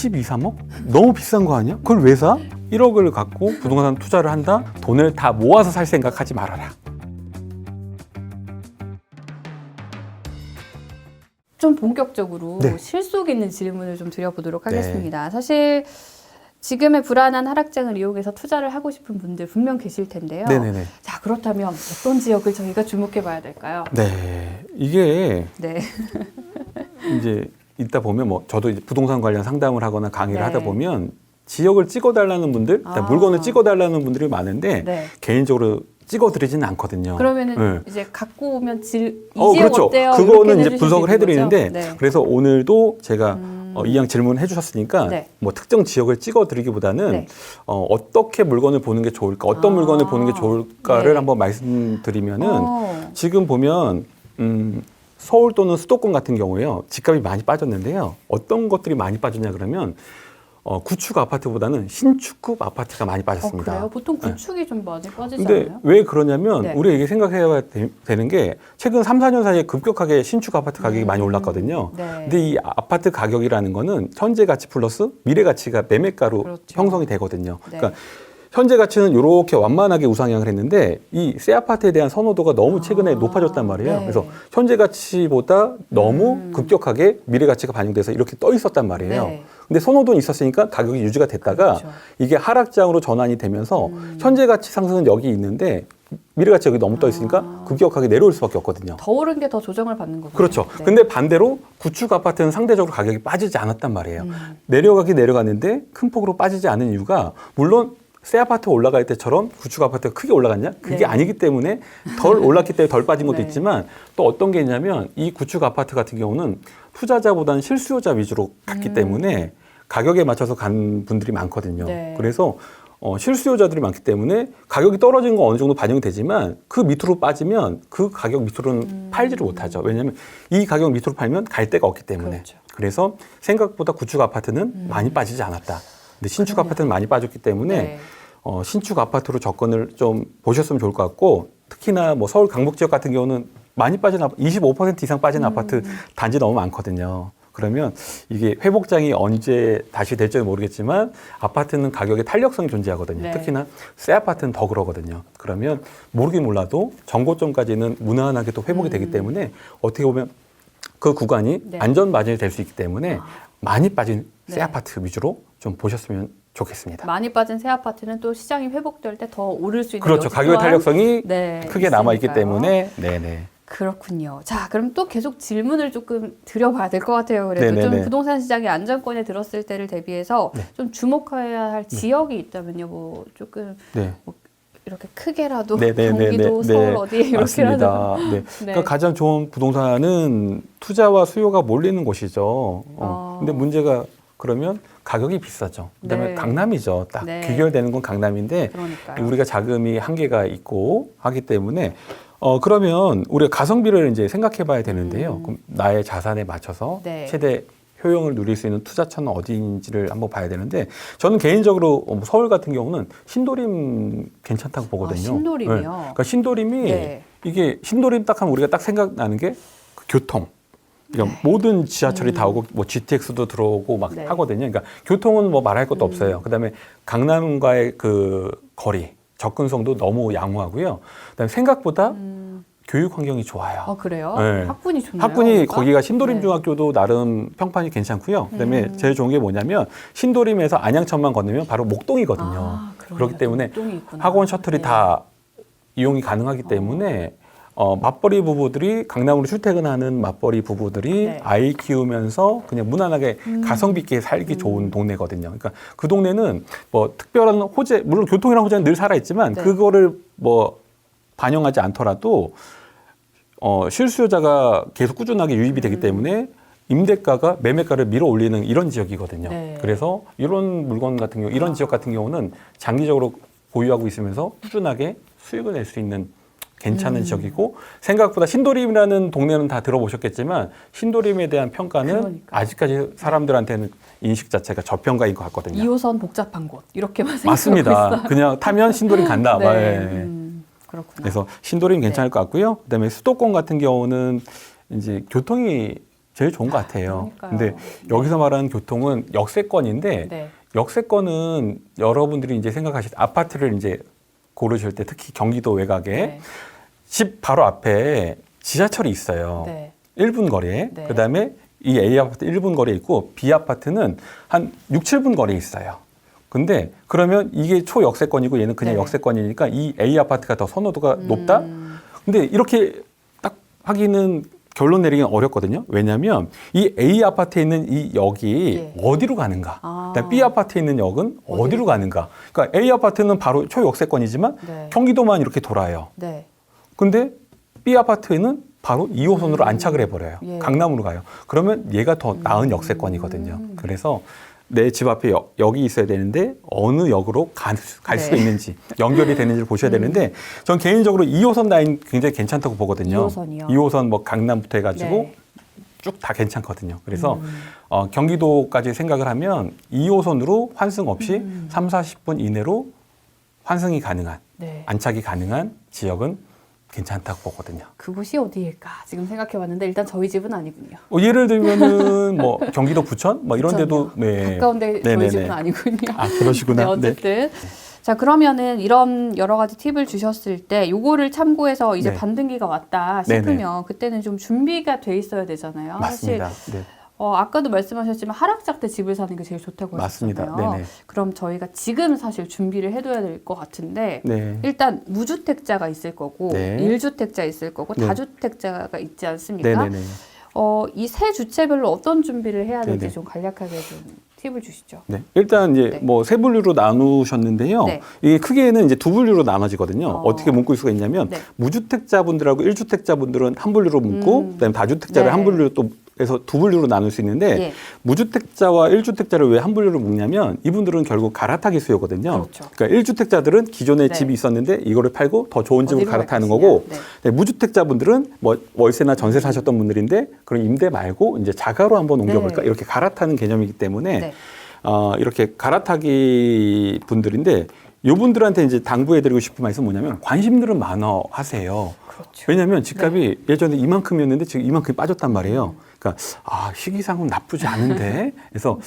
12, 3억? 너무 비싼 거 아니야? 그걸 왜 사? 1억을 갖고 부동산 투자를 한다? 돈을 다 모아서 살 생각하지 말아라. 좀 본격적으로 네. 실속 있는 질문을 좀 드려보도록 하겠습니다. 사실 지금의 불안한 하락장을 이용해서 투자를 하고 싶은 분들 분명 계실 텐데요. 네네네. 자, 그렇다면 어떤 지역을 저희가 주목해 봐야 될까요? 네. 이게 네. 이제 있다 보면 뭐 저도 이제 부동산 관련 상담을 하거나 강의를 네. 하다 보면 지역을 찍어달라는 분들, 물건을 찍어달라는 분들이 많은데 네. 개인적으로 찍어드리지는 않거든요. 그러면은 네. 이제 갖고 오면 이 지역 그렇죠. 어때요? 그거는 이렇게 이제 분석을 해드리는데 네. 그래서 오늘도 제가 이왕 질문을 해주셨으니까 네. 뭐 특정 지역을 찍어드리기보다는 네. 어떻게 물건을 보는 게 좋을까, 어떤 물건을 보는 게 좋을까를 네. 한번 말씀드리면은 지금 보면 서울 또는 수도권 같은 경우에요. 집값이 많이 빠졌는데요. 어떤 것들이 많이 빠졌냐 그러면 구축 아파트보다는 신축급 아파트가 많이 빠졌습니다. 그래요? 보통 구축이 좀 많이 빠지지 근데 않나요? 왜 그러냐면 네. 우리가 이게 생각해야 되는 게 최근 3, 4년 사이에 급격하게 신축 아파트 가격이 많이 올랐거든요. 네. 근데 이 아파트 가격이라는 거는 현재 가치 플러스 미래 가치가 매매가로 그렇죠. 형성이 되거든요. 네. 그러니까 현재 가치는 이렇게 완만하게 우상향을 했는데 이 새 아파트에 대한 선호도가 너무 최근에 높아졌단 말이에요. 네. 그래서 현재 가치보다 너무 급격하게 미래 가치가 반영돼서 이렇게 떠 있었단 말이에요. 네. 근데 선호도는 있었으니까 가격이 유지가 됐다가 그렇죠. 이게 하락장으로 전환이 되면서 현재 가치 상승은 여기 있는데 미래 가치 여기 너무 떠 있으니까 급격하게 내려올 수밖에 없거든요. 더 오른 게 더 조정을 받는 거군요. 그렇죠. 네. 근데 반대로 구축 아파트는 상대적으로 가격이 빠지지 않았단 말이에요. 내려가는데 큰 폭으로 빠지지 않은 이유가 물론 새 아파트 올라갈 때처럼 구축 아파트가 크게 올라갔냐? 그게 네. 아니기 때문에 덜 올랐기 때문에 덜 빠진 것도 네. 있지만 또 어떤 게 있냐면 이 구축 아파트 같은 경우는 투자자보다는 실수요자 위주로 갔기 때문에 가격에 맞춰서 간 분들이 많거든요. 네. 그래서 실수요자들이 많기 때문에 가격이 떨어진 건 어느 정도 반영이 되지만 그 밑으로 빠지면 그 가격 밑으로는 팔지를 못하죠. 왜냐하면 이 가격 밑으로 팔면 갈 데가 없기 때문에. 그렇죠. 그래서 생각보다 구축 아파트는 많이 빠지지 않았다. 근데 신축 아파트는 많이 빠졌기 때문에 네. 신축 아파트로 접근을 좀 보셨으면 좋을 것 같고 특히나 뭐 서울 강북 지역 같은 경우는 많이 빠진 25% 이상 빠진 아파트 단지 너무 많거든요. 그러면 이게 회복장이 언제 다시 될지는 모르겠지만 아파트는 가격의 탄력성이 존재하거든요. 네. 특히나 새 아파트는 더 그러거든요. 그러면 모르긴 몰라도 정고점까지는 무난하게 또 회복이 되기 때문에 어떻게 보면 그 구간이 네. 안전 마진이 될 수 있기 때문에 많이 빠진 새 네. 아파트 위주로 좀 보셨으면 좋겠습니다. 많이 빠진 새 아파트는 또 시장이 회복될 때 더 오를 수 있는 그렇죠. 여지 가격의 또한 탄력성이 네, 크게 남아있기 있으니까요. 때문에 네네. 그렇군요. 자, 그럼 또 계속 질문을 조금 드려봐야 될 것 같아요. 그래도 네네네. 좀 부동산 시장이 안정권에 들었을 때를 대비해서 네. 좀 주목해야 할 지역이 있다면요. 뭐 조금 네. 뭐 이렇게 크게라도 네네네네. 경기도, 서울 어디에 이렇게라도. 맞습니다. 네. 네. 그러니까 가장 좋은 부동산은 투자와 수요가 몰리는 곳이죠. 근데 문제가 그러면 가격이 비싸죠. 그다음에 네. 강남이죠. 딱 네. 귀결되는 건 강남인데 그러니까요. 우리가 자금이 한계가 있고 하기 때문에 그러면 우리가 가성비를 이제 생각해 봐야 되는데요. 그럼 나의 자산에 맞춰서 네. 최대 효용을 누릴 수 있는 투자처는 어디인지를 한번 봐야 되는데 저는 개인적으로 서울 같은 경우는 신도림 괜찮다고 보거든요. 신도림이요? 네. 그러니까 신도림이 네. 이게 신도림 딱 하면 우리가 딱 생각나는 게 그 교통. 그러니까 모든 지하철이 다 오고 뭐 GTX도 들어오고 막 네. 하거든요. 그러니까 교통은 뭐 말할 것도 없어요. 그다음에 강남과의 그 거리 접근성도 너무 양호하고요. 그다음에 생각보다 교육 환경이 좋아요. 그래요? 네. 학군이 좋나요? 학군이 거기가? 거기가 신도림 네. 중학교도 나름 평판이 괜찮고요. 그다음에 제일 좋은 게 뭐냐면 신도림에서 안양천만 건너면 바로 목동이거든요. 그러네요. 그렇기 때문에 목동이 있구나. 학원 셔틀이 네. 다 이용이 가능하기 때문에 맞벌이 부부들이 강남으로 출퇴근하는 맞벌이 부부들이 네. 아이 키우면서 그냥 무난하게 가성비 있게 살기 좋은 동네거든요. 그러니까 그 동네는 뭐 특별한 호재, 물론 교통이랑 호재는 늘 살아있지만 네. 그거를 뭐 반영하지 않더라도 실수요자가 계속 꾸준하게 유입이 되기 때문에 임대가가 매매가를 밀어 올리는 이런 지역이거든요. 네. 그래서 이런 물건 같은 경우, 이런 지역 같은 경우는 장기적으로 보유하고 있으면서 꾸준하게 수익을 낼 수 있는 괜찮은 지역이고 생각보다 신도림이라는 동네는 다 들어보셨겠지만 신도림에 대한 평가는 그러니까요. 아직까지 사람들한테는 인식 자체가 저평가인 것 같거든요. 2호선 복잡한 곳 이렇게만 생각하고 맞습니다. 있어요. 그냥 타면 신도림 간다. 네. 막, 예. 그렇구나. 그래서 신도림 괜찮을 것 같고요. 그다음에 수도권 같은 경우는 이제 교통이 제일 좋은 것 같아요. 그러니까요. 근데 여기서 말하는 교통은 역세권인데 네. 역세권은 여러분들이 이제 생각하실 때 아파트를 이제 고르실 때 특히 경기도 외곽에 네. 집 바로 앞에 지하철이 있어요. 네. 1분 거리에. 네. 그다음에 이 A 아파트 1분 거리에 있고 B 아파트는 한 6, 7분 거리에 있어요. 근데 그러면 이게 초역세권이고 얘는 그냥 네. 역세권이니까 이 A 아파트가 더 선호도가 높다? 근데 이렇게 딱 하기는 결론 내리기는 어렵거든요. 왜냐하면 이 A 아파트에 있는 이 역이 예. 어디로 가는가? 아. 그다음에 B 아파트에 있는 역은 어디로 가는가? 그러니까 A 아파트는 바로 초역세권이지만 네. 경기도만 이렇게 돌아요. 네. 근데 B 아파트에는 바로 2호선으로 안착을 해버려요. 예. 강남으로 가요. 그러면 얘가 더 나은 역세권이거든요. 그래서 내 집 앞에 역이 있어야 되는데 어느 역으로 갈 수가 네. 있는지 연결이 되는지를 보셔야 되는데 전 개인적으로 2호선 라인 굉장히 괜찮다고 보거든요. 2호선이요? 2호선 뭐 강남부터 해가지고 네. 쭉 다 괜찮거든요. 그래서 경기도까지 생각을 하면 2호선으로 환승 없이 3, 40분 이내로 환승이 가능한 네. 안착이 가능한 지역은 괜찮다고 보거든요. 그곳이 어디일까 지금 생각해봤는데 일단 저희 집은 아니군요. 예를 들면은 뭐 경기도 부천 뭐 이런 데도 네. 가까운데 저희 네네네. 집은 아니군요. 아 그러시구나. 네, 어쨌든 자 그러면은 이런 여러 가지 팁을 주셨을 때 요거를 참고해서 이제 네. 반등기가 왔다 싶으면 그때는 좀 준비가 돼 있어야 되잖아요. 맞습니다. 사실 네. 아까도 말씀하셨지만 하락장 때 집을 사는 게 제일 좋다고 맞습니다. 하셨잖아요. 네네. 그럼 저희가 지금 사실 준비를 해둬야 될 것 같은데 네. 일단 무주택자가 있을 거고 네. 1주택자 있을 거고 네. 다주택자가 있지 않습니까? 네네네. 이 세 주체별로 어떤 준비를 해야 될지 네네. 좀 간략하게 좀 팁을 주시죠. 네. 일단 이제 네. 뭐 세 분류로 나누셨는데요. 네. 이게 크게는 이제 두 분류로 나눠지거든요. 어떻게 묶을 수가 있냐면 네. 무주택자분들하고 1주택자분들은 한 분류로 묶고 그다음에 다주택자를 네. 한 분류로 또 해서 두 분류로 나눌 수 있는데 예. 무주택자와 1주택자를 왜 한 분류로 묶냐면 이분들은 결국 갈아타기 수요거든요. 그렇죠. 그러니까 1주택자들은 기존에 네. 집이 있었는데 이거를 팔고 더 좋은 집으로 어디로 갈 갈아타는 것이냐. 거고 네. 네, 무주택자분들은 뭐 월세나 전세 사셨던 분들인데 그런 임대 말고 이제 자가로 한번 옮겨볼까 네. 이렇게 갈아타는 개념이기 때문에 네. 이렇게 갈아타기 분들인데 이분들한테 이제 당부해드리고 싶은 말씀은 뭐냐면 관심들은 많어 하세요. 그렇죠. 왜냐하면 집값이 예전에 이만큼이었는데 지금 이만큼이 빠졌단 말이에요. 그러니까 시기상은 나쁘지 않은데 그래서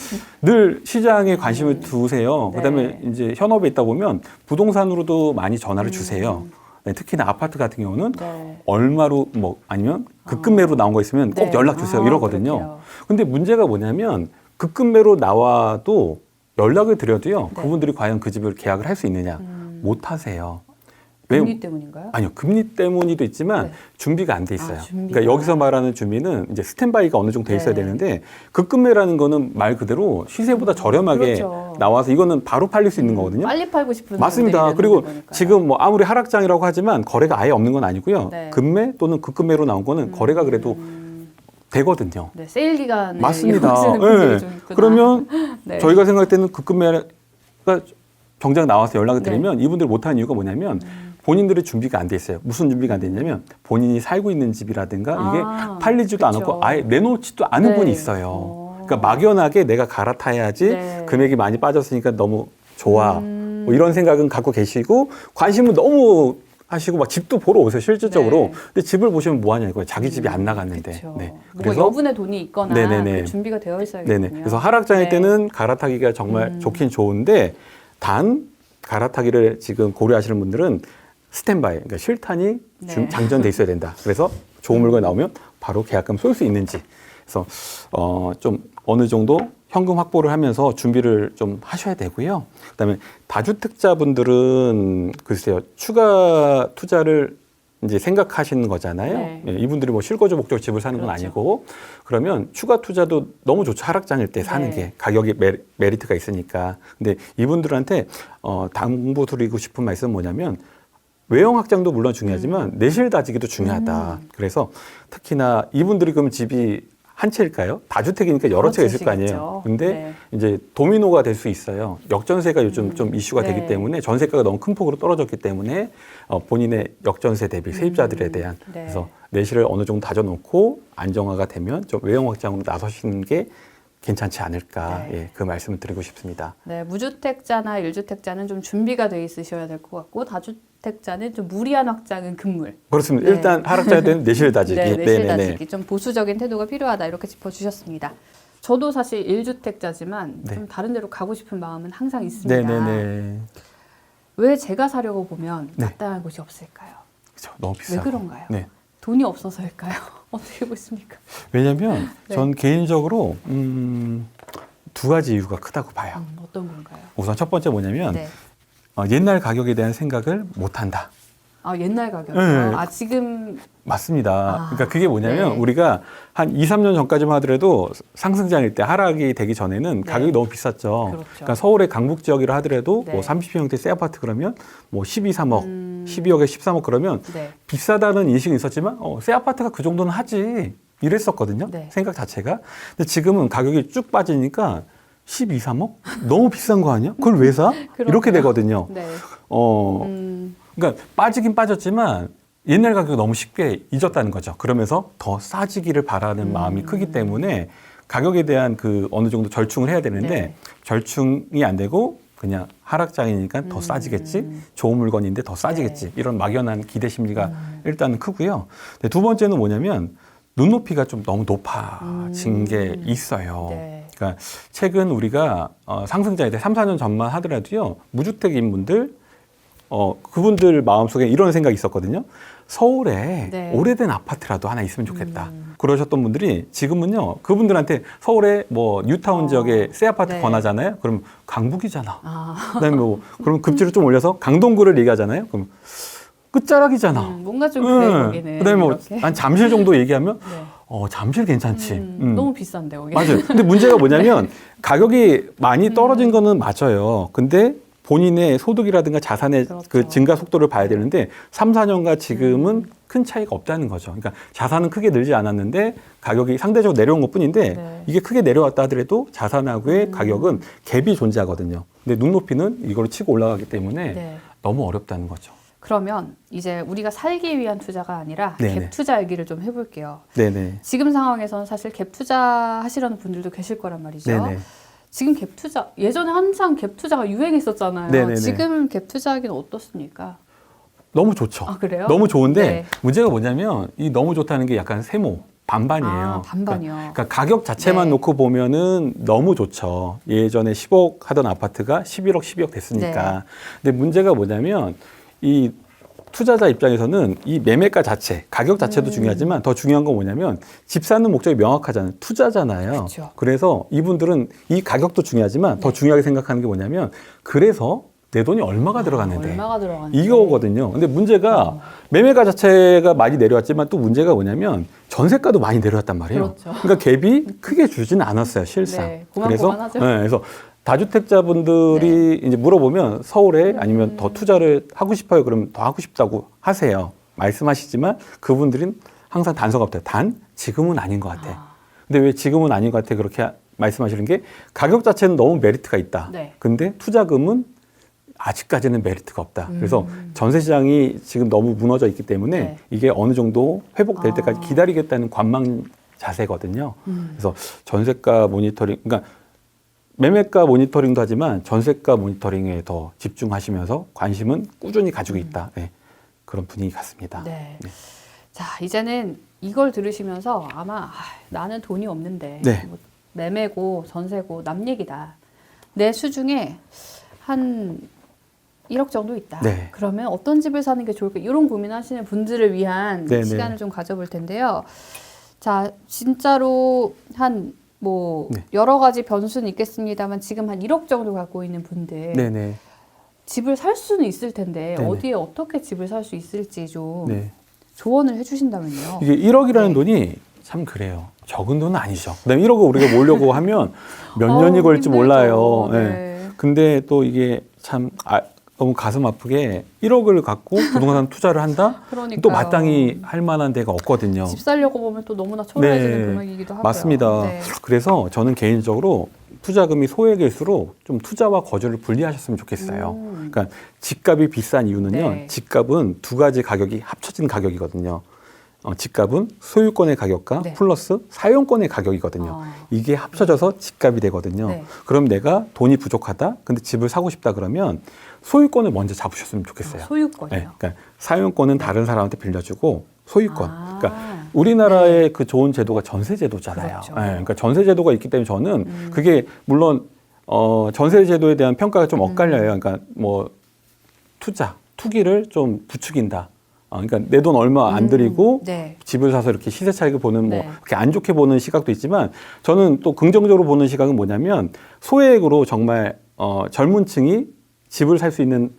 늘 시장에 관심을 두세요. 네. 그다음에 이제 현업에 있다 보면 부동산으로도 많이 전화를 주세요. 네, 특히나 아파트 같은 경우는 네. 얼마로 뭐 아니면 급급매로 나온 거 있으면 꼭 네. 연락 주세요 이러거든요. 그렇게요. 근데 문제가 뭐냐면 급급매로 나와도 연락을 드려도요. 네. 그분들이 과연 그 집을 계약을 할 수 있느냐 못 하세요. 왜? 금리 때문인가요? 아니요, 금리 때문이도 있지만 네. 준비가 안 돼 있어요. 준비가. 그러니까 여기서 말하는 준비는 이제 스탠바이가 어느 정도 돼 있어야 네. 되는데 급급매라는 거는 말 그대로 시세보다 저렴하게 그렇죠. 나와서 이거는 바로 팔릴 수 있는 거거든요. 빨리 팔고 싶은 맞습니다. 분들이 그리고 되는 거니까요. 지금 뭐 아무리 하락장이라고 하지만 거래가 아예 없는 건 아니고요. 네. 급매 또는 급급매로 나온 거는 거래가 그래도 되거든요. 네, 세일 기간에 맞습니다. 이용하시는 분들이 네. 좀 있구나. 그러면 네. 저희가 생각할 때는 급급매가 정작 나와서 연락을 네. 드리면 이분들 못하는 이유가 뭐냐면 본인들의 준비가 안 돼 있어요. 무슨 준비가 안 돼 있냐면 본인이 살고 있는 집이라든가 이게 팔리지도 그쵸. 않았고 아예 내놓지도 않은 네. 분이 있어요. 그러니까 막연하게 내가 갈아타야지 네. 금액이 많이 빠졌으니까 너무 좋아. 뭐 이런 생각은 갖고 계시고 관심은 너무 하시고 막 집도 보러 오세요 실질적으로. 네. 근데 집을 보시면 뭐 하냐 이거예요. 자기 집이 안 나갔는데. 그렇죠. 네. 뭔가 여분의 돈이 있거나 네네네. 그 준비가 되어 있어야겠군요. 네네. 그래서 하락장일 네. 때는 갈아타기가 정말 좋긴 좋은데 단 갈아타기를 지금 고려하시는 분들은 스탠바이, 그러니까 실탄이 네. 장전돼 있어야 된다. 그래서 좋은 물건이 나오면 바로 계약금 쏠 수 있는지. 그래서 좀 어느 정도 현금 확보를 하면서 준비를 좀 하셔야 되고요. 그다음에 다주택자분들은 글쎄요 추가 투자를 이제 생각하시는 거잖아요. 네. 예, 이분들이 뭐 실거주 목적 집을 사는 건 그렇죠. 아니고 그러면 추가 투자도 너무 좋죠. 하락장일 때 사는 네. 게 가격이 메리트가 있으니까. 근데 이분들한테 당부 드리고 싶은 말씀은 뭐냐면 외형 확장도 물론 중요하지만 내실 다지기도 중요하다. 그래서 특히나 이분들이 그럼 집이 한 채일까요? 다주택이니까 여러 채가 있을 거 아니에요. 채시겠죠. 근데 네. 이제 도미노가 될 수 있어요. 역전세가 요즘 좀 이슈가 네. 되기 때문에 전세가가 너무 큰 폭으로 떨어졌기 때문에 본인의 역전세 대비 세입자들에 대한 네. 그래서 내실을 어느 정도 다져놓고 안정화가 되면 좀 외형 확장으로 나서시는 게 괜찮지 않을까 네. 예, 그 말씀을 드리고 싶습니다. 네, 무주택자나 1주택자는 좀 준비가 돼 있으셔야 될 것 같고 다주택자는 좀 무리한 확장은 금물. 그렇습니다. 네. 일단 하락자에 대한 내실 다지기. 네, 내실 네네네. 다지기. 좀 보수적인 태도가 필요하다 이렇게 짚어주셨습니다. 저도 사실 1주택자지만 네. 좀 다른 데로 가고 싶은 마음은 항상 있습니다. 네네네. 왜 제가 사려고 보면 네. 마땅한 곳이 없을까요? 그렇죠. 너무 비싸고. 왜 그런가요? 네. 돈이 없어서일까요? 어떻게 보십니까? 왜냐하면 네. 전 개인적으로 두 가지 이유가 크다고 봐요. 어떤 건가요? 우선 첫 번째 뭐냐면 네. 옛날 가격에 대한 생각을 못한다. 아, 옛날 가격이요? 네. 아, 지금 맞습니다. 아, 그러니까 그게 뭐냐면 네. 우리가 한 2, 3년 전까지만 하더라도 상승장일 때 하락이 되기 전에는 네. 가격이 너무 비쌌죠. 그렇죠. 그러니까 서울의 강북 지역이라 하더라도 네. 뭐 30평형대 새 아파트 그러면 뭐 12, 3억, 12억에 13억 그러면 네. 비싸다는 인식은 있었지만 새 아파트가 그 정도는 하지 이랬었거든요. 네. 생각 자체가. 근데 지금은 가격이 쭉 빠지니까 12, 3억? 너무 비싼 거 아니야? 그걸 왜 사? 이렇게 되거든요. 네. 그러니까 빠지긴 빠졌지만 옛날 가격이 너무 쉽게 잊었다는 거죠. 그러면서 더 싸지기를 바라는 마음이 크기 때문에 가격에 대한 그 어느 정도 절충을 해야 되는데 네. 절충이 안 되고 그냥 하락장이니까 더 싸지겠지, 좋은 물건인데 더 싸지겠지, 네. 이런 막연한 기대 심리가 일단은 크고요. 근데 두 번째는 뭐냐면 눈높이가 좀 너무 높아진 게 있어요. 네. 그러니까 최근 우리가 상승장에 대해 3, 4년 전만 하더라도요, 무주택인 분들 그분들 마음속에 이런 생각이 있었거든요. 서울에 네. 오래된 아파트라도 하나 있으면 좋겠다. 그러셨던 분들이 지금은요, 그분들한테 서울에 뭐 뉴타운 지역에 새 아파트 네. 권하잖아요. 그럼 강북이잖아. 아, 그다음에 뭐 그럼 급지를 좀 올려서 강동구를 얘기하잖아요. 그럼 끝자락이잖아. 뭔가 좀 그래, 거기는. 그다음에 뭐 이렇게. 한 잠실 정도 얘기하면 네. 잠실 괜찮지. 너무 비싼데, 거기. 맞아요. 근데 문제가 뭐냐면 가격이 많이 떨어진 거는 맞아요. 근데 본인의 소득이라든가 자산의 그렇죠. 그 증가 속도를 봐야 되는데 3, 4년과 지금은 큰 차이가 없다는 거죠. 그러니까 자산은 크게 늘지 않았는데 가격이 상대적으로 내려온 것뿐인데 네. 이게 크게 내려왔다 하더라도 자산하고의 가격은 갭이 존재하거든요. 근데 눈높이는 이걸 치고 올라가기 때문에 네. 너무 어렵다는 거죠. 그러면 이제 우리가 살기 위한 투자가 아니라 네네. 갭 투자 얘기를 좀 해볼게요. 네네. 지금 상황에서는 사실 갭 투자 하시려는 분들도 계실 거란 말이죠. 네네. 지금 갭 투자, 예전에 한창 갭 투자가 유행했었잖아요. 네네네. 지금 갭 투자하기는 어떻습니까? 너무 좋죠. 아, 그래요? 너무 좋은데 네. 문제가 뭐냐면 이 너무 좋다는 게 약간 세모 반반이에요. 아, 반반이요. 그러니까 가격 자체만 네. 놓고 보면은 너무 좋죠. 예전에 10억 하던 아파트가 11억, 12억 됐으니까. 네. 근데 문제가 뭐냐면 이 투자자 입장에서는 이 매매가 자체, 가격 자체도 중요하지만 더 중요한 건 뭐냐면 집 사는 목적이 명확하잖아요. 투자잖아요. 그쵸. 그래서 이분들은 이 가격도 중요하지만 더 중요하게 생각하는 게 뭐냐면 그래서 내 돈이 얼마가 들어갔는데 얼마가 들어갔는데. 이거거든요. 근데 문제가 매매가 자체가 많이 내려왔지만 또 문제가 뭐냐면 전세가도 많이 내려왔단 말이에요. 그렇죠. 그러니까 갭이 크게 주지는 않았어요, 실상. 네, 그래서 고만고만하죠. 그래서 다주택자분들이 이제 물어보면 서울에 아니면 더 투자를 하고 싶어요. 그럼 더 하고 싶다고 하세요. 말씀하시지만 그분들은 항상 단서가 없대요. 단 지금은 아닌 것 같아. 근데 왜 지금은 아닌 것 같아 그렇게 말씀하시는 게 가격 자체는 너무 메리트가 있다. 네. 근데 투자금은 아직까지는 메리트가 없다. 그래서 전세 시장이 지금 너무 무너져 있기 때문에 네. 이게 어느 정도 회복될 아. 때까지 기다리겠다는 관망 자세거든요. 그래서 전세가 모니터링, 그러니까 매매가 모니터링도 하지만 전세가 모니터링에 더 집중하시면서 관심은 꾸준히 가지고 있다. 네. 그런 분위기 같습니다. 네. 네. 자, 이제는 이걸 들으시면서 아마 나는 돈이 없는데 네. 뭐 매매고 전세고 남 얘기다. 내 수중에 한 1억 정도 있다. 네. 그러면 어떤 집을 사는 게 좋을까? 이런 고민하시는 분들을 위한 네네. 시간을 좀 가져볼 텐데요. 자, 진짜로 한 뭐 네. 여러 가지 변수는 있겠습니다만 지금 한 1억 정도 갖고 있는 분들 네네. 집을 살 수는 있을 텐데 네네. 어디에 어떻게 집을 살 수 있을지 좀 네. 조언을 해주신다면요. 이게 1억이라는 네. 돈이 참 그래요. 적은 돈은 아니죠. 그다음에 1억을 우리가 모으려고 하면 몇 년이 걸릴지 힘들죠. 몰라요. 네. 네. 근데 또 이게 참 너무 가슴 아프게 1억을 갖고 부동산 투자를 한다? 그러니까요. 또 마땅히 할 만한 데가 없거든요. 집 살려고 보면 또 너무나 초라해지는 네. 금액이기도 하고요. 맞습니다. 네. 그래서 저는 개인적으로 투자금이 소액일수록 좀 투자와 거주를 분리하셨으면 좋겠어요. 그러니까 집값이 비싼 이유는요. 네. 집값은 두 가지 가격이 합쳐진 가격이거든요. 집값은 소유권의 가격과 네. 플러스 사용권의 가격이거든요. 이게 합쳐져서 집값이 되거든요. 네. 그럼 내가 돈이 부족하다, 근데 집을 사고 싶다 그러면 소유권을 먼저 잡으셨으면 좋겠어요. 소유권이요. 네, 그러니까 사용권은 다른 사람한테 빌려주고 소유권. 아. 그러니까 우리나라의 그 좋은 제도가 전세 제도잖아요. 그렇죠. 네, 그러니까 전세 제도가 있기 때문에 저는 그게 물론 전세 제도에 대한 평가가 좀 엇갈려요. 그러니까 뭐 투기를 좀 부추긴다. 그러니까 내 돈 얼마 안 들이고 네. 집을 사서 이렇게 시세 차익을 보는 뭐 네. 그렇게 안 좋게 보는 시각도 있지만 저는 또 긍정적으로 보는 시각은 뭐냐면 소액으로 정말 젊은 층이 집을 살 수 있는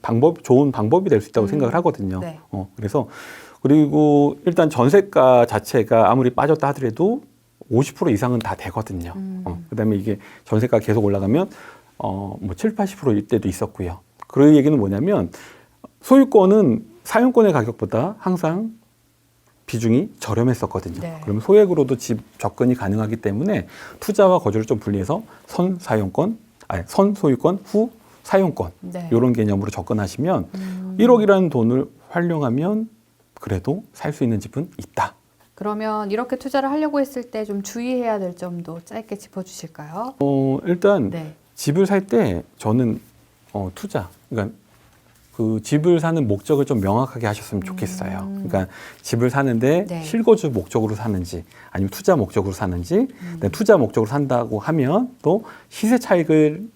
좋은 방법이 될 수 있다고 생각을 하거든요. 네. 그래서 그리고 일단 전세가 자체가 아무리 빠졌다 하더라도 50% 이상은 다 되거든요. 그다음에 이게 전세가 계속 올라가면 뭐 7, 80%일 때도 있었고요. 그 얘기는 뭐냐면 소유권은 사용권의 가격보다 항상 비중이 저렴했었거든요. 네. 그러면 소액으로도 집 접근이 가능하기 때문에 투자와 거주를 좀 분리해서 선 소유권, 후 사용권 네. 이런 개념으로 접근하시면 1억이라는 돈을 활용하면 그래도 살 수 있는 집은 있다. 그러면 이렇게 투자를 하려고 했을 때 좀 주의해야 될 점도 짧게 짚어주실까요? 일단 네. 집을 살 때 저는 투자, 그러니까 그 집을 사는 목적을 좀 명확하게 하셨으면 좋겠어요. 그러니까 집을 사는데 네. 실거주 목적으로 사는지 아니면 투자 목적으로 사는지 투자 목적으로 산다고 하면 또 시세 차익을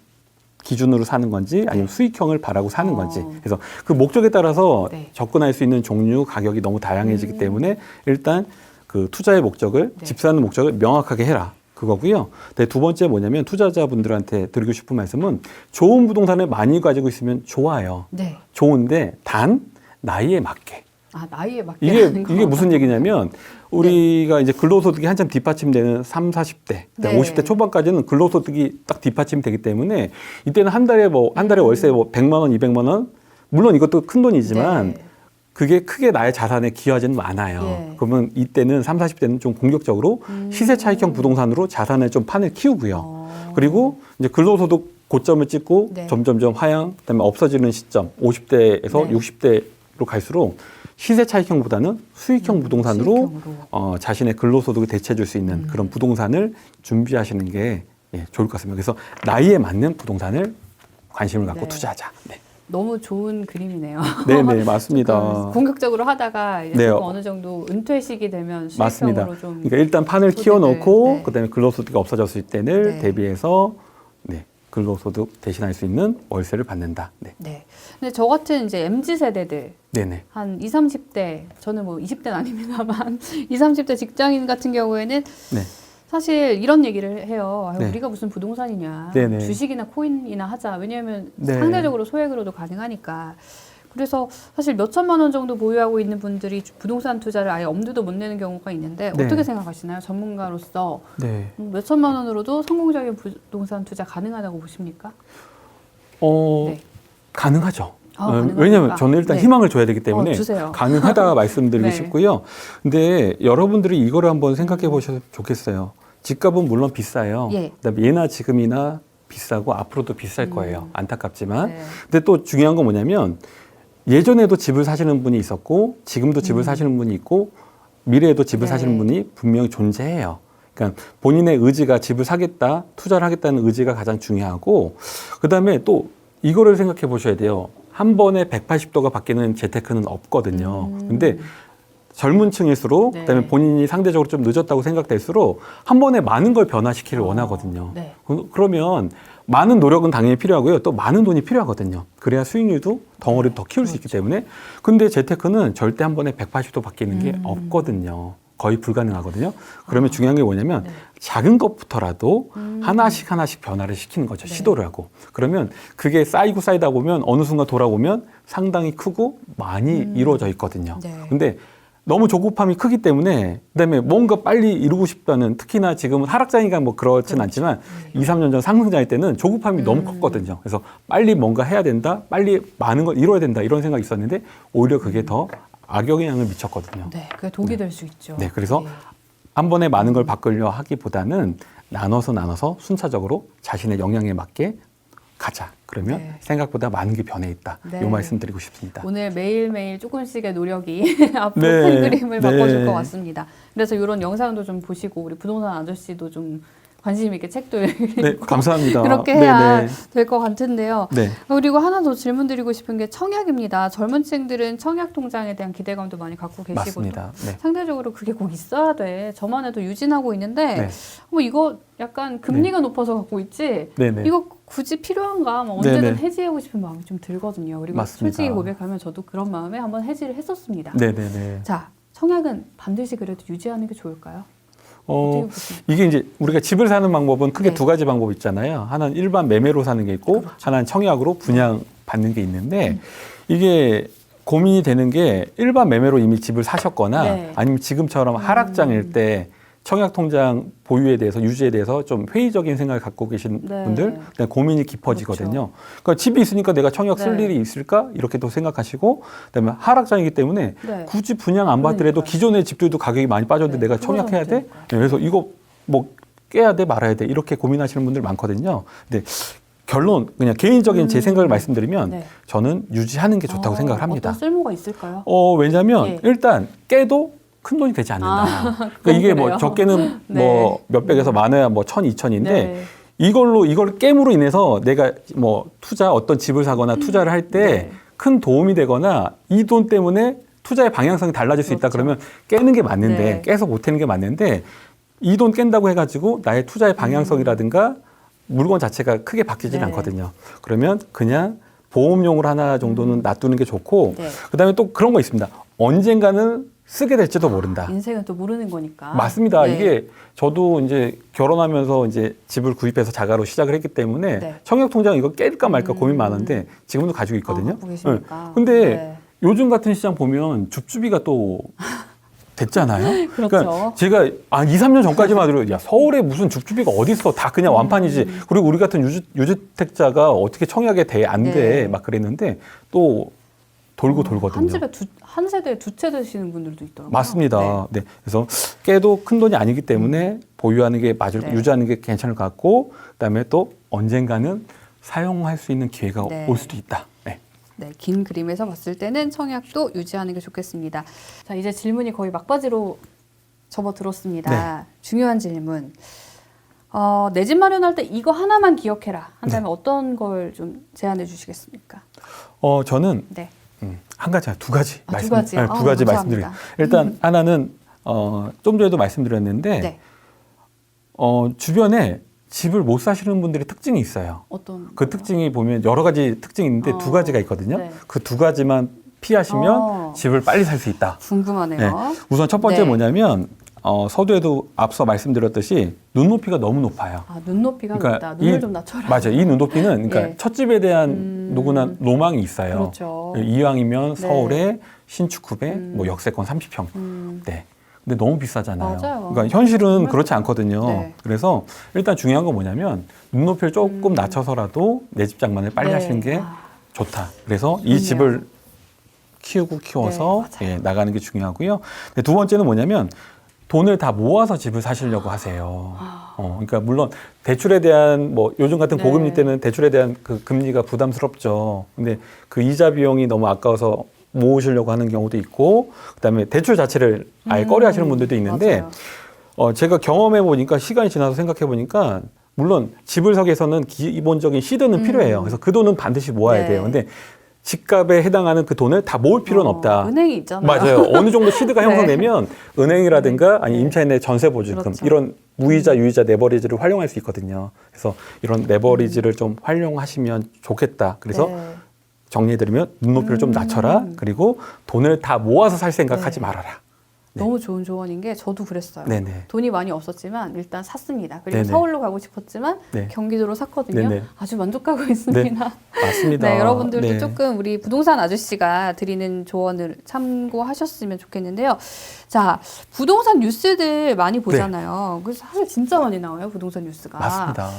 기준으로 사는 건지 아니면 수익형을 바라고 사는 건지 그래서 그 목적에 따라서 네. 접근할 수 있는 종류 가격이 너무 다양해지기 때문에 일단 그 투자의 목적을 네. 집 사는 목적을 명확하게 해라. 그거고요. 두 번째 뭐냐면 투자자분들한테 드리고 싶은 말씀은 좋은 부동산을 많이 가지고 있으면 좋아요. 네. 좋은데 단 나이에 맞게. 아, 나이에 맞게 하는 거. 이게 무슨 얘기냐면 우리가 이제 근로소득이 한참 뒷받침되는 3, 40대, 네. 50대 초반까지는 근로소득이 딱 뒷받침되기 때문에 이때는 한 달에 월세 100만 원, 200만 원 물론 이것도 큰 돈이지만 네. 그게 크게 나의 자산에 기여하지는 않아요. 예. 그러면 이때는 3, 40대는 좀 공격적으로 시세 차익형 부동산으로 자산을 좀 판을 키우고요. 그리고 이제 근로소득 고점을 찍고 네. 점점점 하향, 그다음에 없어지는 시점 50대에서 네. 60대로 갈수록 시세 차익형보다는 수익형 부동산으로 수익형으로. 자신의 근로소득을 대체해 줄 수 있는 그런 부동산을 준비하시는 게 좋을 것 같습니다. 그래서 나이에 맞는 부동산을 관심을 갖고 네. 투자하자. 네. 너무 좋은 그림이네요. 네, 맞습니다. 공격적으로 하다가 이제 네. 조금 어느 정도 은퇴식이 되면 맞습니다. 수익형으로 좀 그러니까 일단 판을 소득을, 키워놓고 네. 그다음에 근로소득이 없어졌을 때를 네. 대비해서 근로소득 대신할 수 있는 월세를 받는다. 네. 네. 근데 저 같은 이제 MZ 세대들 네네. 한 20, 30대 저는 뭐 20대는 아닙니다만 20, 30대 직장인 같은 경우에는 네. 사실 이런 얘기를 해요. 네. 우리가 무슨 부동산이냐. 네네. 주식이나 코인이나 하자. 왜냐하면 네. 상대적으로 소액으로도 가능하니까. 그래서 사실 몇 천만 원 정도 보유하고 있는 분들이 부동산 투자를 아예 엄두도 못 내는 경우가 있는데 네. 어떻게 생각하시나요? 전문가로서 네. 몇 천만 원으로도 성공적인 부동산 투자 가능하다고 보십니까? 네. 가능하죠. 가능합니까? 왜냐하면 저는 일단 네. 희망을 줘야 되기 때문에 주세요. 가능하다 말씀드리고 네. 싶고요. 근데 여러분들이 이거를 한번 생각해 보셔도 좋겠어요. 집값은 물론 비싸요. 예. 그다음에 예나 지금이나 비싸고 앞으로도 비쌀 거예요. 안타깝지만. 네. 근데 또 중요한 건 뭐냐면 예전에도 집을 사시는 분이 있었고 지금도 집을 사시는 분이 있고 미래에도 집을 네. 사시는 분이 분명히 존재해요. 그러니까 본인의 의지가 집을 사겠다, 투자를 하겠다는 의지가 가장 중요하고 그다음에 또 이거를 생각해 보셔야 돼요. 한 번에 180도가 바뀌는 재테크는 없거든요. 근데 젊은 층일수록 네. 그다음에 본인이 상대적으로 좀 늦었다고 생각될수록 한 번에 많은 걸 변화시키를 원하거든요. 네. 그러면 많은 노력은 당연히 필요하고요. 또 많은 돈이 필요하거든요. 그래야 수익률도 덩어리를 더 키울 수 있기 때문에. 근데 재테크는 절대 한 번에 180도 바뀌는 게 없거든요. 거의 불가능하거든요. 그러면 중요한 게 뭐냐면 네. 작은 것부터라도 하나씩 변화를 시키는 거죠. 네. 시도를 하고. 그러면 그게 쌓이고 쌓이다 보면 어느 순간 돌아보면 상당히 크고 많이 이루어져 있거든요. 네. 근데 너무 조급함이 크기 때문에 그다음에 뭔가 빨리 이루고 싶다는 특히나 지금은 하락장이가 뭐 그렇진 않지만 2, 3년 전 상승장일 때는 조급함이 너무 컸거든요. 그래서 빨리 뭔가 해야 된다, 빨리 많은 걸 이뤄야 된다 이런 생각이 있었는데 오히려 그게 더 악영향을 미쳤거든요. 네, 그게 독이 될 수 있죠. 네, 그래서 한 번에 많은 걸 바꾸려 하기보다는 나눠서 순차적으로 자신의 역량에 맞게 가자. 그러면 네. 생각보다 많은 게 변해 있다. 네. 이 말씀드리고 싶습니다. 오늘 매일매일 조금씩의 노력이 앞으로 네. 큰 그림을 네. 바꿔줄 것 같습니다. 그래서 이런 영상도 좀 보시고 우리 부동산 아저씨도 좀 관심 있게 책도 읽고 네, 감사합니다. 그렇게 해야 네, 될 것 같은데요. 네. 그리고 하나 더 질문 드리고 싶은 게 청약입니다. 젊은 층들은 청약 통장에 대한 기대감도 많이 갖고 계시고 맞습니다. 네. 상대적으로 그게 꼭 있어야 돼. 저만 해도 유진하고 있는데 네. 뭐 이거 약간 금리가 높아서 갖고 있지. 네, 네. 이거 굳이 필요한가? 뭐 언제든 네네. 해지하고 싶은 마음이 좀 들거든요. 그리고 맞습니다. 솔직히 고백하면 저도 그런 마음에 한번 해지를 했었습니다. 네, 네, 네. 자, 청약은 반드시 그래도 유지하는 게 좋을까요? 어떻게 보십니까? 이게 이제 우리가 집을 사는 방법은 크게 네. 두 가지 방법이 있잖아요. 하나는 일반 매매로 사는 게 있고, 그렇죠. 하나는 청약으로 분양 받는 게 있는데, 이게 고민이 되는 게 일반 매매로 이미 집을 사셨거나 네. 아니면 지금처럼 하락장일 때 청약 통장 보유에 대해서 유지에 대해서 좀 회의적인 생각을 갖고 계신 네. 분들 고민이 깊어지거든요. 그러니까 집이 있으니까 내가 청약 쓸 네. 일이 있을까 이렇게도 생각하시고, 그다음에 하락장이기 때문에 네. 굳이 분양 안 받더라도 그러니까요. 기존의 집들도 가격이 많이 빠졌는데 네, 내가 그거는 청약해야 돼? 어떡할까요? 네, 그래서 이거 뭐 깨야 돼 말아야 돼 이렇게 고민하시는 분들 많거든요. 근데 결론 그냥 개인적인 제 생각을 말씀드리면 네. 저는 유지하는 게 좋다고 생각을 합니다. 어떤 쓸모가 있을까요? 왜냐하면 예. 일단 깨도 큰 돈이 되지 않는다. 그러니까 그건 이게 뭐 그래요. 적게는 네. 뭐 몇백에서 많아야 뭐 1,000, 2,000인데 네. 이걸 깨물로 인해서 내가 뭐 어떤 집을 사거나 투자를 할 때 네. 큰 도움이 되거나 이 돈 때문에 투자의 방향성이 달라질 수 있다 그렇죠. 그러면 깨는 게 맞는데 네. 깨서 못 하는 게 맞는데 이 돈 깬다고 해가지고 나의 투자의 방향성이라든가 물건 자체가 크게 바뀌지는 네. 않거든요. 그러면 그냥 보험용으로 하나 정도는 놔두는 게 좋고 네. 그다음에 또 그런 거 있습니다. 언젠가는 쓰게 될지도 모른다. 인생은 또 모르는 거니까. 맞습니다. 네. 이게 저도 이제 결혼하면서 이제 집을 구입해서 자가로 시작을 했기 때문에 네. 청약 통장 이거 깰까 말까 고민 많은데 지금도 가지고 있거든요. 갖고 계시니까. 네. 근데 네. 요즘 같은 시장 보면 줍줍이가 또 됐잖아요. 그렇죠. 그러니까 제가 2, 3년 전까지만 해도 야, 서울에 무슨 줍줍이가 어디 있어? 다 그냥 완판이지. 그리고 우리 같은 유주택자가 어떻게 청약에 안 돼? 네. 막 그랬는데 또 돌고 돌거든요. 한 집에 한 세대에 두 채 드시는 분들도 있더라고요. 맞습니다. 네. 그래서 깨도 큰 돈이 아니기 때문에 보유하는 게 맞을, 네. 유지하는 게 괜찮을 것 같고, 그다음에 또 언젠가는 사용할 수 있는 기회가 네. 올 수도 있다. 네. 네, 긴 그림에서 봤을 때는 청약도 유지하는 게 좋겠습니다. 자, 이제 질문이 거의 막바지로 접어들었습니다. 중요한 질문. 내 집 마련할 때 이거 하나만 기억해라 한다면 어떤 걸 좀 제안해 주시겠습니까? 저는 네. 한 가지, 두 가지 두 가지요? 두 가지 감사합니다. 말씀드려요. 일단 하나는 좀 전에도 말씀드렸는데 네. 주변에 집을 못 사시는 분들의 특징이 있어요. 어떤 그 거요? 특징이 보면 여러 가지 특징이 있는데 두 가지가 있거든요. 네. 그 두 가지만 피하시면 집을 빨리 살 수 있다. 궁금하네요. 네. 우선 첫 번째 네. 뭐냐면 서두에도 앞서 말씀드렸듯이 눈높이가 너무 높아요. 눈높이가 그러니까 높다. 눈을 좀 낮춰라. 맞아요. 이 눈높이는 그러니까 예. 첫 집에 대한 누구나 로망이 있어요. 그렇죠. 이왕이면 네. 서울에 신축급에 뭐 역세권 30평. 네. 근데 너무 비싸잖아요. 맞아요. 그러니까 현실은 정말 그렇지 않거든요. 네. 그래서 일단 중요한 건 뭐냐면 눈높이를 조금 낮춰서라도 내 집 장만을 빨리 네. 하시는 게 좋다. 그래서 좋네요. 이 집을 키워서 네, 맞아요. 나가는 게 중요하고요. 근데 두 번째는 뭐냐면 돈을 다 모아서 집을 사시려고 하세요. 그러니까 물론 대출에 대한 뭐 요즘 같은 네. 고금리 때는 대출에 대한 그 금리가 부담스럽죠. 근데 그 이자 비용이 너무 아까워서 모으시려고 하는 경우도 있고, 그다음에 대출 자체를 아예 꺼려하시는 분들도 있는데, 맞아요. 제가 경험해 보니까 시간이 지나서 생각해 보니까 물론 집을 사기 위해서는 기본적인 시드는 필요해요. 그래서 그 돈은 반드시 모아야 네. 돼요. 근데 집값에 해당하는 그 돈을 다 모을 필요는 없다. 은행이 있잖아요. 맞아요. 어느 정도 시드가 네. 형성되면 은행이라든가 아니 임차인의 전세 보증금 그렇죠. 이런 무이자 유이자 레버리지를 활용할 수 있거든요. 그래서 이런 레버리지를 좀 활용하시면 좋겠다. 그래서 네. 정리해드리면 눈높이를 좀 낮춰라. 그리고 돈을 다 모아서 살 생각하지 네. 말아라. 네. 너무 좋은 조언인 게 저도 그랬어요. 네네. 돈이 많이 없었지만 일단 샀습니다. 그리고 네네. 서울로 가고 싶었지만 네. 경기도로 샀거든요. 네네. 아주 만족하고 있습니다. 맞습니다. 네, 여러분들도 네. 조금 우리 부동산 아저씨가 드리는 조언을 참고하셨으면 좋겠는데요. 자, 부동산 뉴스들 많이 보잖아요. 그래서 사실 진짜 많이 나와요, 부동산 뉴스가. 맞습니다.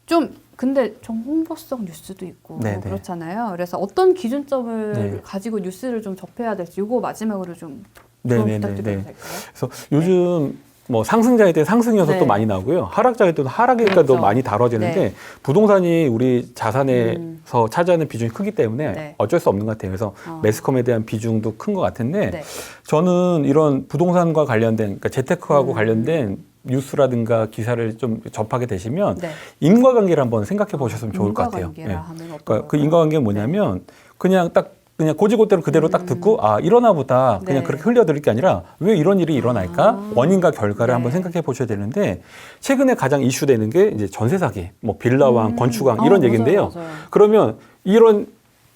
좀 근데 좀 홍보성 뉴스도 있고 네네. 그렇잖아요. 그래서 어떤 기준점을 네. 가지고 뉴스를 좀 접해야 될지 이거 마지막으로 좀 조언 네네네. 부탁드려도 네. 될까요? 그래서 요즘 뭐 상승장일 때 상승 요소도 네. 많이 나오고요. 하락장일 때도 하락이니까 그렇죠. 더 많이 다뤄지는데 네. 부동산이 우리 자산에서 차지하는 비중이 크기 때문에 네. 어쩔 수 없는 것 같아요. 그래서 매스컴에 대한 비중도 큰 것 같은데 네. 저는 이런 부동산과 관련된 그러니까 재테크하고 관련된 뉴스라든가 기사를 좀 접하게 되시면 네. 인과관계를 한번 생각해 보셨으면 좋을 것 같아요. 인과관계라 예. 하면 어떤 그러니까 그 걸까요? 인과관계는 뭐냐면 그냥 고지고대로 그대로 딱 듣고 아 이러나 보다 그냥 네. 그렇게 흘려들을 게 아니라 왜 이런 일이 일어날까 아. 원인과 결과를 네. 한번 생각해 보셔야 되는데 최근에 가장 이슈되는 게 이제 전세 사기, 뭐 빌라왕, 건축왕 이런 맞아요, 얘기인데요. 맞아요. 그러면 이런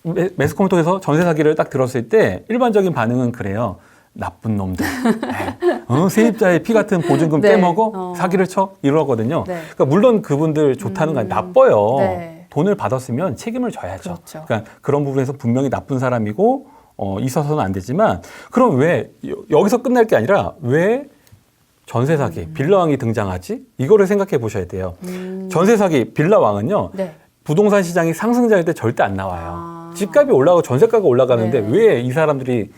매스컴을 통해서 전세 사기를 딱 들었을 때 일반적인 반응은 그래요. 나쁜 놈들. 네. 세입자의 피 같은 보증금 네. 떼먹어 사기를 쳐 이러거든요. 네. 그러니까 물론 그분들 좋다는 건 나빠요. 네. 돈을 받았으면 책임을 져야죠. 그렇죠. 그러니까 그런 부분에서 분명히 나쁜 사람이고 있어서는 안 되지만 그럼 왜 여기서 끝날 게 아니라 왜 전세 사기, 빌라왕이 등장하지? 이거를 생각해 보셔야 돼요. 전세 사기, 빌라왕은요. 네. 부동산 시장이 상승장일 때 절대 안 나와요. 아. 집값이 올라가고 전세가가 올라가는데 네. 왜 이 사람들이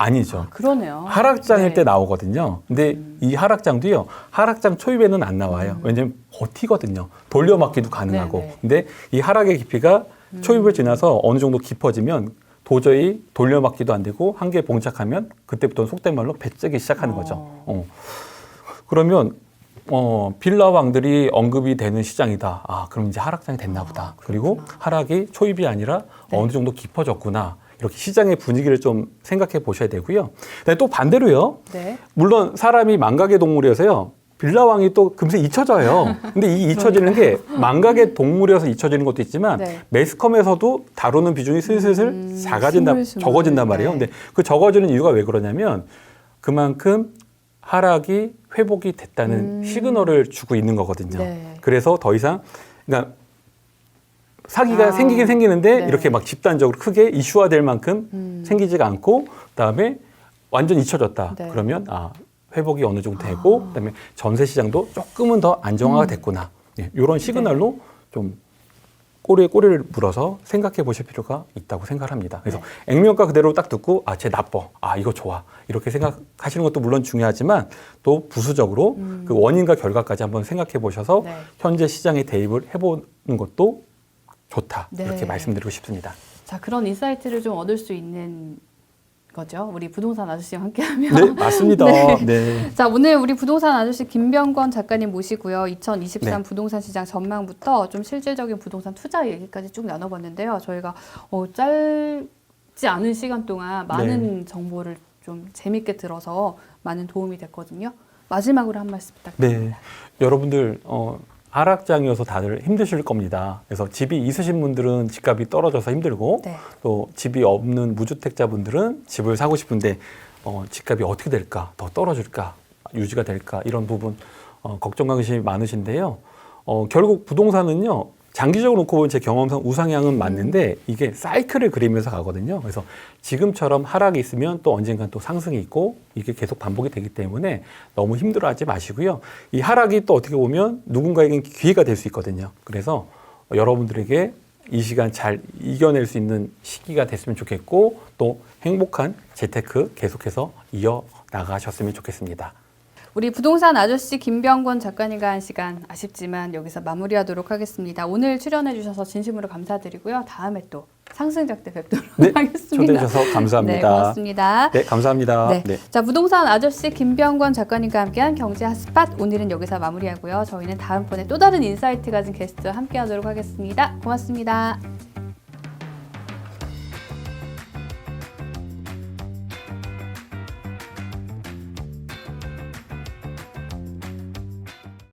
아니죠. 그러네요. 하락장일 네. 때 나오거든요. 근데 이 하락장도요. 하락장 초입에는 안 나와요. 왜냐면 버티거든요. 돌려막기도 가능하고. 네. 근데 이 하락의 깊이가 초입을 지나서 어느 정도 깊어지면 도저히 돌려막기도 안 되고 한계에 봉착하면 그때부터는 속된 말로 배째기 시작하는 거죠. 그러면 빌라왕들이 언급이 되는 시장이다. 아, 그럼 이제 하락장이 됐나 보다. 그리고 하락이 초입이 아니라 네. 어느 정도 깊어졌구나. 이렇게 시장의 분위기를 좀 생각해 보셔야 되고요. 그다음에 또 반대로요. 네. 물론 사람이 망각의 동물이어서요. 빌라왕이 또 금세 잊혀져요. 근데 이 잊혀지는 게 망각의 동물이어서 잊혀지는 것도 있지만 네. 매스컴에서도 다루는 비중이 슬슬 스물스물. 적어진단 말이에요. 네. 근데 그 적어지는 이유가 왜 그러냐면 그만큼 하락이 회복이 됐다는 시그널을 주고 있는 거거든요. 네. 그래서 더 이상 그러니까 사기가 생기긴 생기는데 네. 이렇게 막 집단적으로 크게 이슈화될 만큼 생기지가 않고 그다음에 완전 잊혀졌다. 네. 그러면 회복이 어느 정도 되고 그다음에 전세 시장도 조금은 더 안정화가 됐구나. 이런 시그널로 좀 꼬리에 꼬리를 물어서 생각해 보실 필요가 있다고 생각합니다. 그래서 액면가 그대로 딱 듣고 쟤 나빠. 이거 좋아. 이렇게 생각하시는 것도 물론 중요하지만 또 부수적으로 그 원인과 결과까지 한번 생각해 보셔서 네. 현재 시장에 대입을 해보는 것도 좋다. 네. 이렇게 말씀드리고 싶습니다. 자, 그런 인사이트를 좀 얻을 수 있는 거죠. 우리 부동산 아저씨와 함께하면. 네, 맞습니다. 네. 네. 자, 오늘 우리 부동산 아저씨 김병권 작가님 모시고요. 2023 네. 부동산 시장 전망부터 좀 실질적인 부동산 투자 얘기까지 쭉 나눠봤는데요. 저희가 짧지 않은 시간 동안 많은 정보를 좀 재밌게 들어서 많은 도움이 됐거든요. 마지막으로 한 말씀 부탁드립니다. 네. 여러분들 하락장이어서 다들 힘드실 겁니다. 그래서 집이 있으신 분들은 집값이 떨어져서 힘들고 네. 또 집이 없는 무주택자분들은 집을 사고 싶은데 집값이 어떻게 될까? 더 떨어질까? 유지가 될까? 이런 부분 걱정 관심이 많으신데요. 결국 부동산은요. 장기적으로 놓고 보면 제 경험상 우상향은 맞는데 이게 사이클을 그리면서 가거든요. 그래서 지금처럼 하락이 있으면 또 언젠간 또 상승이 있고 이게 계속 반복이 되기 때문에 너무 힘들어하지 마시고요. 이 하락이 또 어떻게 보면 누군가에겐 기회가 될 수 있거든요. 그래서 여러분들에게 이 시간 잘 이겨낼 수 있는 시기가 됐으면 좋겠고 또 행복한 재테크 계속해서 이어나가셨으면 좋겠습니다. 우리 부동산 아저씨 김병권 작가님과 한 시간 아쉽지만 여기서 마무리하도록 하겠습니다. 오늘 출연해 주셔서 진심으로 감사드리고요. 다음에 또 상승작 때 뵙도록 하겠습니다. 초대해 주셔서 감사합니다. 네, 고맙습니다. 네, 감사합니다. 네. 네. 자, 부동산 아저씨 김병권 작가님과 함께한 경제 핫스팟 오늘은 여기서 마무리하고요. 저희는 다음번에 또 다른 인사이트 가진 게스트와 함께하도록 하겠습니다. 고맙습니다.